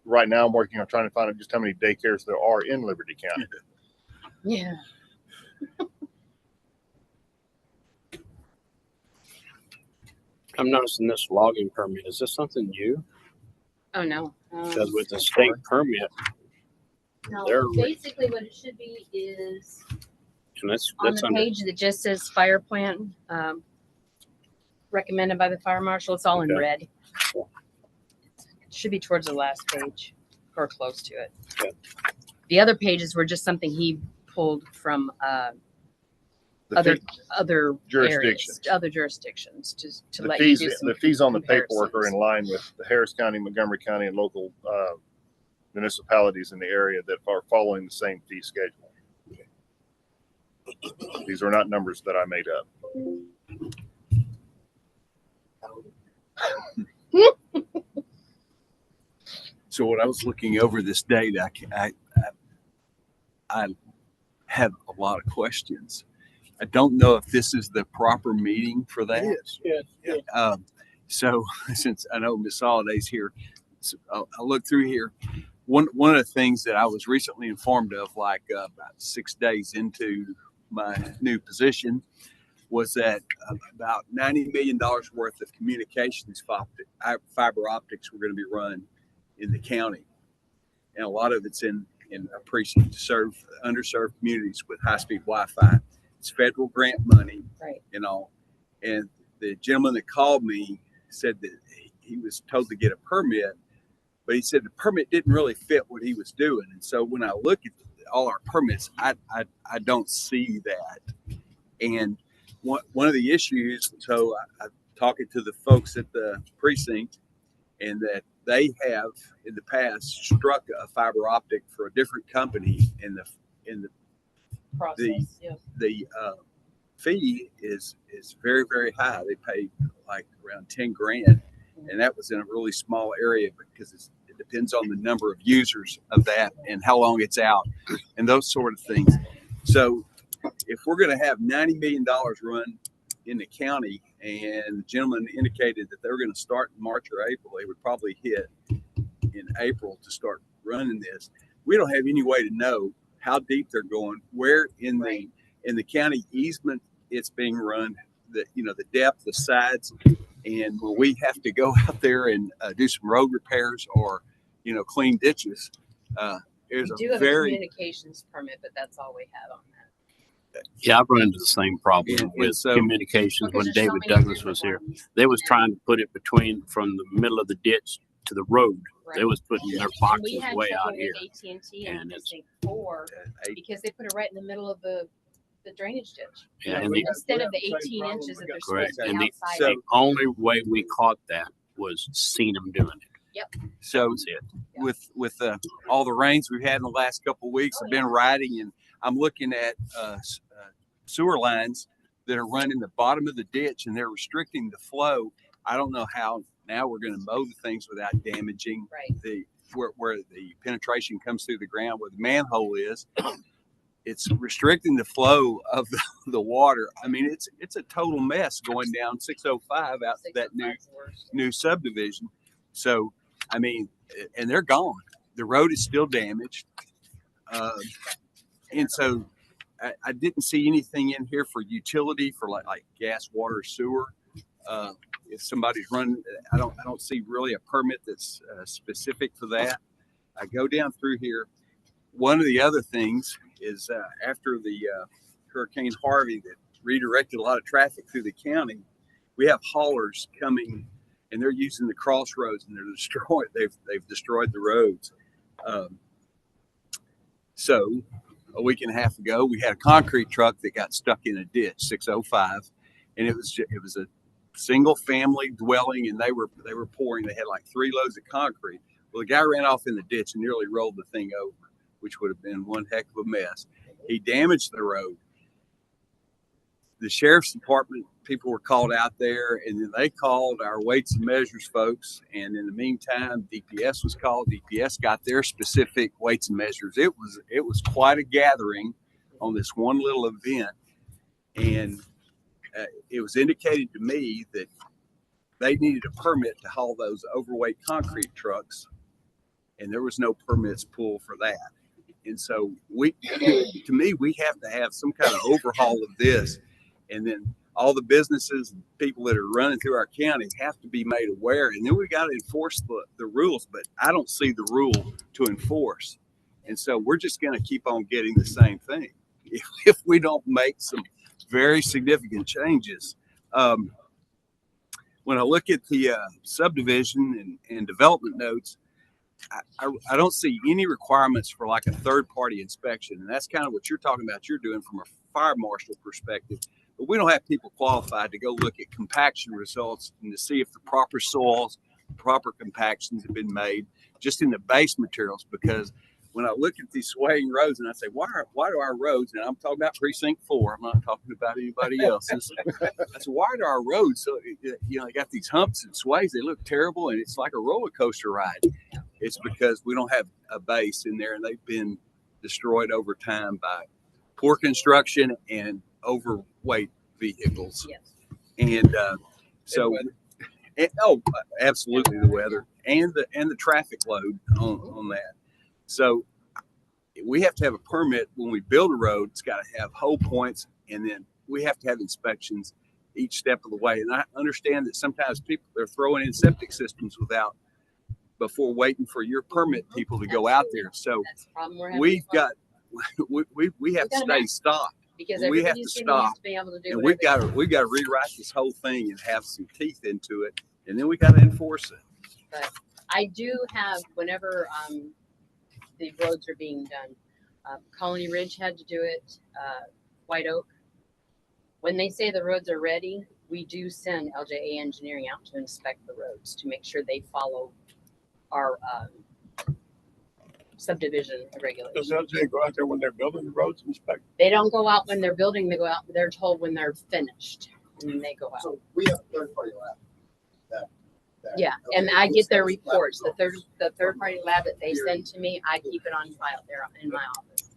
Right now, I'm working on trying to find out just how many daycares there are in Liberty County. Yeah. I'm noticing this logging permit. Is this something new? Oh, no. Because with the state permit, No, they're- basically what it should be is and that's on the under, page that just says fire plant, recommended by the fire marshal. It's all in Okay. red. It should be towards the last page or close to it. Okay. The other pages were just something he pulled from The other fee- other Jurisdictions. areas, other jurisdictions, just to the let fees, you do some the fees on the paperwork are comparisons. in line with the Harris County, Montgomery County, and local municipalities in the area that are following the same fee schedule. These are not numbers that I made up. So when I was looking over this data, I had a lot of questions. I don't know if this is the proper meeting for that. Yes. So since I know Ms. Holiday's here, so I'll look through here. One of the things that I was recently informed of, like about 6 days into my new position, was that about $90 million worth of communications fiber optics were going to be run in the county. And a lot of it's in a precinct to serve underserved communities with high-speed Wi-Fi. It's federal grant money, Right. and all. And the gentleman that called me said that he was told to get a permit, but he said the permit didn't really fit what he was doing. And so when I look at all our permits, I don't see that. And one of the issues, so I'm talking to the folks at the precinct, and that they have in the past struck a fiber optic for a different company, in the Process, yeah. the fee is very, very high. They pay like around 10 grand, and that was in a really small area because it depends on the number of users of that and how long it's out and those sort of things. So if we're going to have $90 million run in the county, and the gentleman indicated that they were going to start in March or April, they would probably hit in April to start running this. We don't have any way to know how deep they're going, where in the county easement it's being run, the depth, the sides, and when we have to go out there and do some road repairs or clean ditches, We is do a have a very, communications permit, but that's all we have on that. Yeah, I've run into the same problem And with so- communications Because when there's so David many Douglas different was here. ones. They was trying to put it between from the middle of the ditch to the road. They Right. was putting their And we boxes had way trouble out here. with AT&T and And it's- Precinct 4 because they put it right in the middle of the drainage ditch. Yeah, and the, Instead of the 18 inches that they're correct. supposed to And be the, outside. the only way we caught that was seeing them doing it. so That was it. with all the rains we've had in the last couple of weeks, I've been riding and I'm looking at sewer lines that are running the bottom of the ditch and they're restricting the flow. I don't know how now we're going to mow the things without damaging Right. the where the penetration comes through the ground where the manhole is. It's restricting the flow of the water. I mean, it's a total mess going down 605 out to that 605 is the worst. new subdivision. So, I mean, and they're gone. The road is still damaged. And so I didn't see anything in here for utility for like gas, water, sewer. If somebody's running, I don't see really a permit that's specific for that. I go down through here. One of the other things is after the Hurricane Harvey that redirected a lot of traffic through the county, we have haulers coming and they're using the crossroads and they're destroyed. They've destroyed the roads. So a week and a half ago, we had a concrete truck that got stuck in a ditch, 605, and it was a single family dwelling, and they were pouring. They had like 3 loads of concrete. Well, the guy ran off in the ditch and nearly rolled the thing over, which would have been one heck of a mess. He damaged the road. The sheriff's department people were called out there, and then they called our weights and measures folks. And in the meantime, DPS was called. DPS got their specific weights and measures. It was quite a gathering on this one little event, and it was indicated to me that they needed a permit to haul those overweight concrete trucks, and there was no permits pulled for that. And so to me, we have to have some kind of overhaul of this. And then all the businesses and people that are running through our county have to be made aware. And then we got to enforce the rules, but I don't see the rule to enforce. And so we're just going to keep on getting the same thing if we don't make some very significant changes. When I look at the subdivision and development notes, I don't see any requirements for like a third-party inspection. And that's kind of what you're talking about. You're doing from a fire marshal perspective. But we don't have people qualified to go look at compaction results and to see if the proper soils, proper compactions have been made just in the base materials. Because when I look at these swaying roads and I say, why do our roads, and I'm talking about Precinct 4, I'm not talking about anybody else's. I said, why do our roads, so, they got these humps and sways, they look terrible, and it's like a roller coaster ride. It's because we don't have a base in there, and they've been destroyed over time by poor construction and overweight vehicles. Yes. And absolutely the weather and the traffic load on that. So we have to have a permit when we build a road. It's got to have hole points, and then we have to have inspections each step of the way. And I understand that sometimes people are throwing in septic systems before waiting for your permit people to go out there. So That's the problem we're having. we've as well. got we have to gotta stay have- stopped. Because we have everybody to needs stop, to be able to do and whatever we've got to rewrite this whole thing and have some teeth into it, and then we got to enforce it. I do have, whenever the roads are being done, Colony Ridge had to do it, White Oak. When they say the roads are ready, we do send LJA Engineering out to inspect the roads to make sure they follow our subdivision regulations. Does LJ go out there when they're building the roads and inspect? They don't go out when they're building, they go out, they're told when they're finished, and then they go out. So we have a third party lab. that Yeah, and I get their reports, the third party lab that they send to me, I keep it on file there in my office.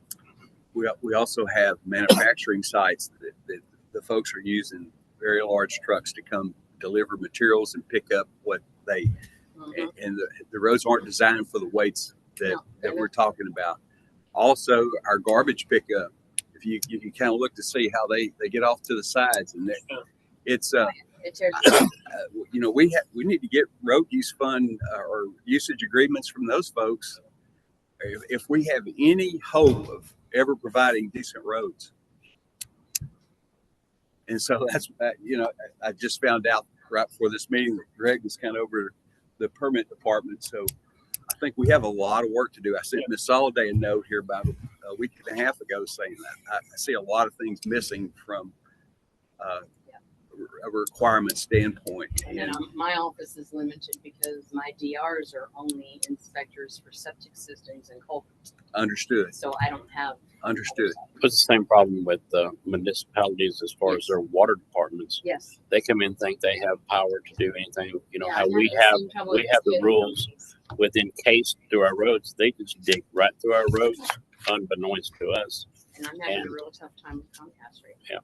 We also have manufacturing sites that the folks are using very large trucks to come deliver materials and pick up what they, and the roads aren't designed for the weights that we're talking about. Also, our garbage pickup, if you kind of look to see how they get off to the sides, and it's we need to get road use fund or usage agreements from those folks if we have any hope of ever providing decent roads. And so that's, I just found out right before this meeting that Greg was kind of over the permit department. So I think we have a lot of work to do. I sent Ms. Soliday a note here about a week and a half ago saying that I see a lot of things missing from a requirement standpoint. And then my office is limited because my DRs are only inspectors for septic systems and culverts. Understood. So I don't have. Understood. It's the same problem with municipalities as far as their water departments. Yes. They come in, think they have power to do anything. You know Yeah, how and we that's the have same trouble we with have the state rules companies. within case through our roads. They just dig right through our roads, unbeknownst to us. And I'm having a And- real tough time with Comcast right Yeah. now.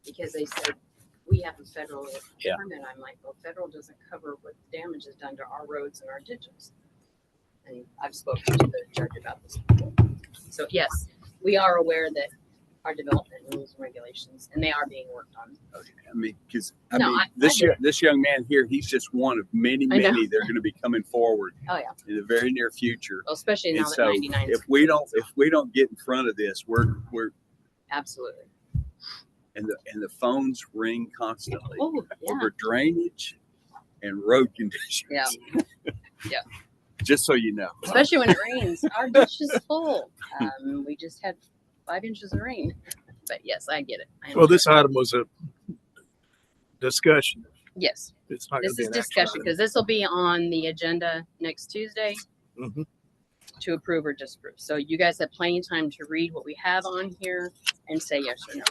Because they said, we have a federal Yeah. permit. I'm like, well, federal doesn't cover what damage is done to our roads and our ditches. And I've spoken to the judge about this before. So yes, we are aware that our development rules and regulations, and they are being worked on. Okay. I mean, because No, this young man here, he's just one of many, I know. many that are going to be coming forward Oh, yeah. in the very near future. Well, especially now And that so 99 is. if we don't get in front of this, we're Absolutely. and the phones ring constantly Oh, yeah. over drainage and road conditions. Yeah. Yeah. Just so you know. Especially when it rains. Our ditch is full. We just had 5 inches of rain. But yes, I get it. I Well, this understand. item was a discussion. Yes, It's not going this to be is an action discussion item. because this will be on the agenda next Tuesday Mhm. to approve or disapprove. So you guys have plenty of time to read what we have on here and say yes or no.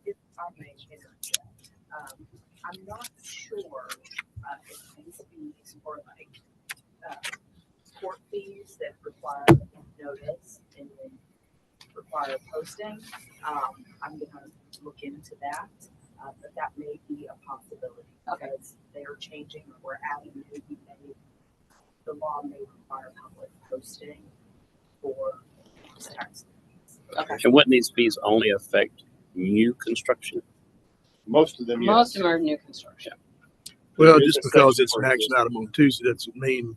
If I may interject, I'm not sure if these fees or like court fees that require notice and then require posting. I'm gonna look into that, but that may be a possibility because they are changing or we're adding maybe the law may require public posting for tax. Okay. And wouldn't these fees only affect new construction? Most of them, yes. Most of them are new construction. Well, It is just a because section it's for an action item on Tuesday doesn't mean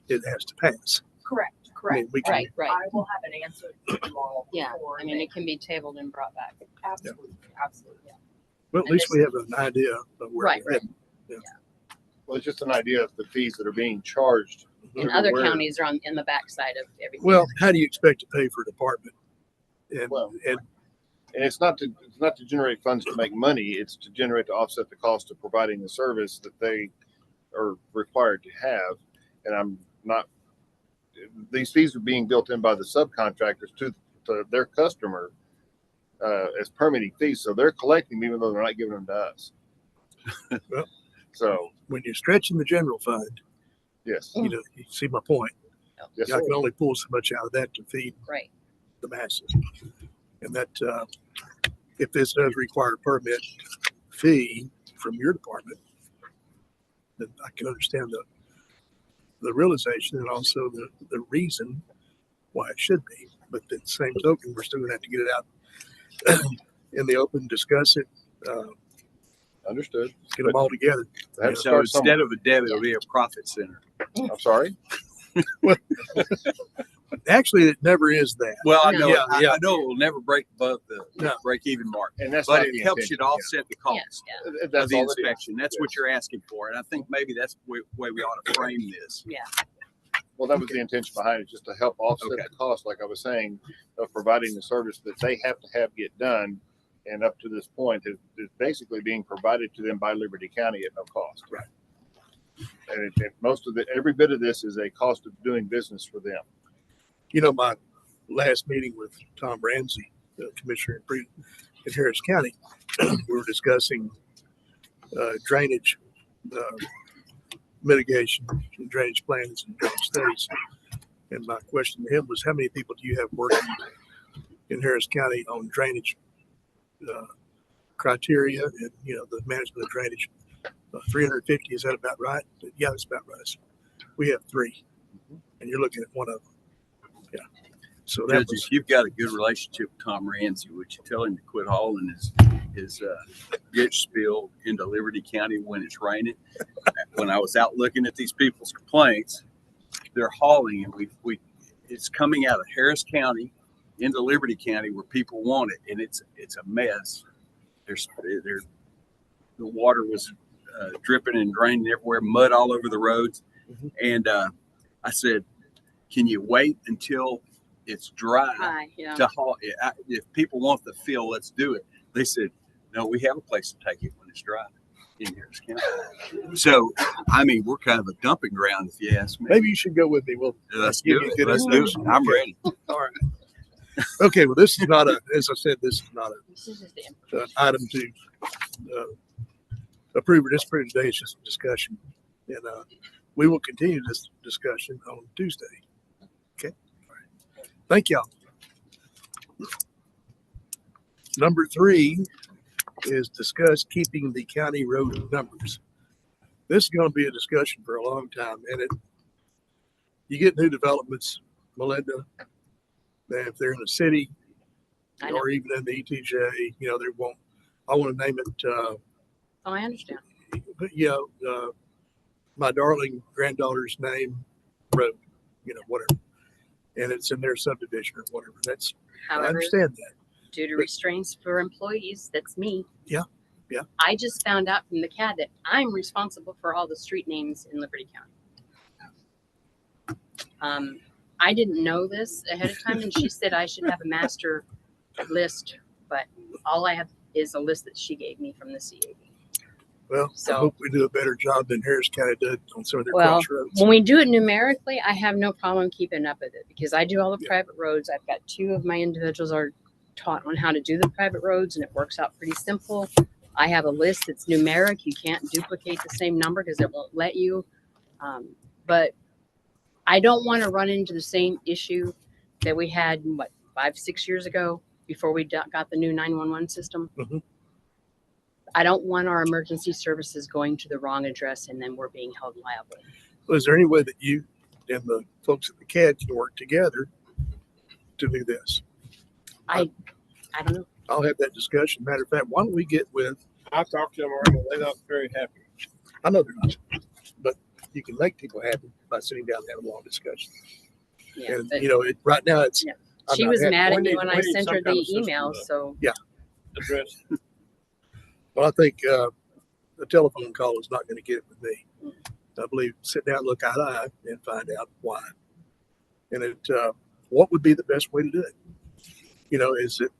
it has to pass. Correct, I mean, correct. we can, Right, right. I will have an answer to you all. Yeah, before I mean, they- it can be tabled and brought back. Absolutely, absolutely, yeah. well, at and least we this- have an idea of where Right, we're right. heading. Well, it's just an idea of the fees that are being charged. And other everywhere. counties are in the backside of everything. Well, how do you expect to pay for a department? And, Well, and And it's not to generate funds to make money. It's to generate to offset the cost of providing the service that they are required to have. And I'm not. These fees are being built in by the subcontractors to their customer as permitting fees. So they're collecting them even though they're not giving them to us. Well, So when you're stretching the general fund, yes, you know, you see my point. yes, I sir. can only pull so much out of that to feed Right. the masses. And that, if this does require a permit fee from your department, then I can understand the realization and also the reason why it should be. But at the same token, we're still gonna have to get it out in the open, discuss it, Understood. get them all together. They have to So start instead somewhere. of a debit, it'll be a profit center. I'm sorry. Actually, it never is that. Well, I No. know, Yeah, yeah. I know it will never break above the No. break-even mark, And that's but not it the helps you to intention. offset the cost Yeah. Yeah. of That's the all it is. inspection. That's what Yes. you're asking for, and I think maybe that's the way we ought to frame this. Well, that was the intention behind it, just to help offset Okay. the cost, like I was saying, of providing the service that they have to have get done. And up to this point is basically being provided to them by Liberty County at no cost. Right. And every bit of this is a cost of doing business for them. You know, my last meeting with Tom Ramsey, the commissioner in Harris County, we were discussing drainage mitigation, drainage plans, and drainage studies. And my question to him was, how many people do you have working in Harris County on drainage criteria and, you know, the management of drainage? 350, is that about right? Yeah, that's about right. We have 3, and you're looking at one of them. Yeah. So that Judge, was, if you've got a good relationship with Tom Ramsey, would you tell him to quit hauling his ditch spill into Liberty County when it's raining? When I was out looking at these people's complaints, they're hauling, and it's coming out of Harris County into Liberty County where people want it, and it's a mess. The water was dripping and draining everywhere, mud all over the roads. And I said, can you wait until it's dry Hi, yeah. to haul? If people want the fill, let's do it. They said, no, we have a place to take it when it's dry in Harris County. So, I mean, we're kind of a dumping ground, if you ask me. Maybe you should go with me. Well, Let's give do you it. good Let's do it. instruction. I'm Okay. ready. All right. Okay. Well, this is not as I said, this is not This is just the an item to approve or disapprove today. It's just a discussion. And we will continue this discussion on Tuesday. Okay. All right. Thank y'all. Number 3 is discuss keeping the county road numbers. This is going to be a discussion for a long time. And you get new developments, Melinda, that if they're in the city I know. or even in the ETJ, they won't, I want to name it, Oh, I understand. but my darling granddaughter's name road, whatever. And it's in their subdivision or whatever. I However, understand that. due to restraints for employees, that's me. Yeah, yeah. I just found out from the CAD that I'm responsible for all the street names in Liberty County. I didn't know this ahead of time, and she said I should have a master list, but all I have is a list that she gave me from the CAB. Well, So- I hope we do a better job than Harris County did on some of their Well, crossroads. when we do it numerically, I have no problem keeping up with it because I do all the Yeah. private roads. I've got 2 of my individuals are taught on how to do the private roads, and it works out pretty simple. I have a list that's numeric. You can't duplicate the same number because it won't let you. But I don't want to run into the same issue that we had, 5-6 years ago before we got the new 911 system. Mhm. I don't want our emergency services going to the wrong address and then we're being held liable. Well, is there any way that you and the folks at the CAD can work together to do this? I don't know. I'll have that discussion. Matter of fact, why don't we get with, I talked to them already. They're not very happy. I know they're not, but you can make people happy by sitting down and having a long discussion. Yeah, And, but right now it's, Yeah. I'm she not was happy. mad at We me need- when we I need sent some her kind the of system email. to- So Address. well, I think a telephone call is not going to get it with me. I believe sit down, look eye to eye, and find out why. And what would be the best way to do it? Is it,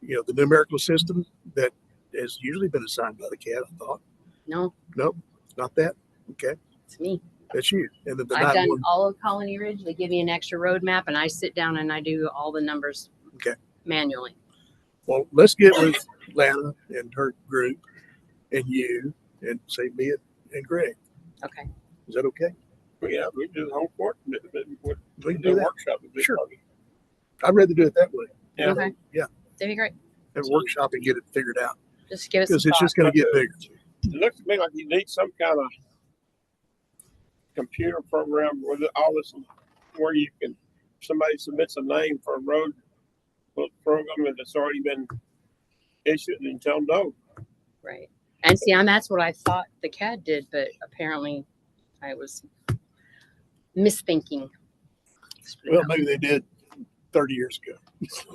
the numerical system that has usually been assigned by the CAD? I thought, no, nope, not that. Okay, it's me. that's you. And then the I've done 911. all of Colony Ridge. They give me an extra road map and I sit down and I do all the numbers Okay. manually. Well, let's get with Lana and her group, and you, and say me and Greg. Okay. Is that okay? Yeah, we do the whole court. We can The do that. workshop. would be Sure. fun. I'd rather do it that way. Yeah. Okay. Yeah. That'd be great. Have a workshop and get it figured out Just give us some because it's thought. just going to get bigger. It looks to me like you need some kind of computer program with all this, where you can, somebody submits a name for a road program that's already been issued and tell them no. Right. And see, that's what I thought the CAD did, but apparently I was misthinking. Well, maybe they did 30 years ago.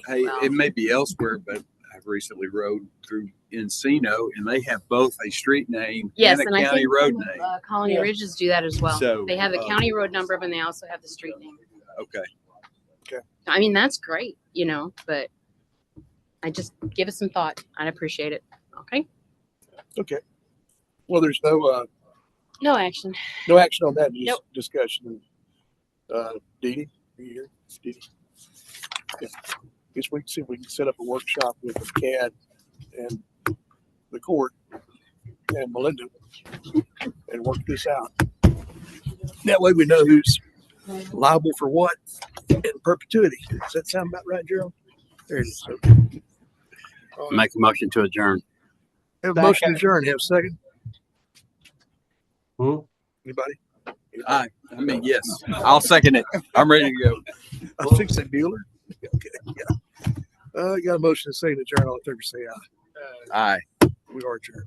Hey, Wow. it may be elsewhere, but I've recently rode through Encino, and they have both a street name Yes, and and a I county think road some of, name. Colony Yeah. Ridges do that as well. So, They have a county road number and they also have the street name. Okay. I mean, that's great, but I just give it some thought. I'd appreciate it. Okay. Okay. Well, there's No action. no action on that. Just Nope. discussion. Dee Dee, are you here? Dee Dee? Yeah. Guess we can see if we can set up a workshop with the CAD and the court and Melinda and work this out. That way we know who's liable for what in perpetuity. Does that sound about right, Gerald? There it is. Okay. All right. Make a motion to adjourn. Have a motion to adjourn. Have a second? Hmm? Anybody? Yes, I'll second it. I'm ready to go. I was fixing Bueller. Okay, yeah. You got a motion to say to adjourn. All in favor, say aye. Aye. We are adjourned.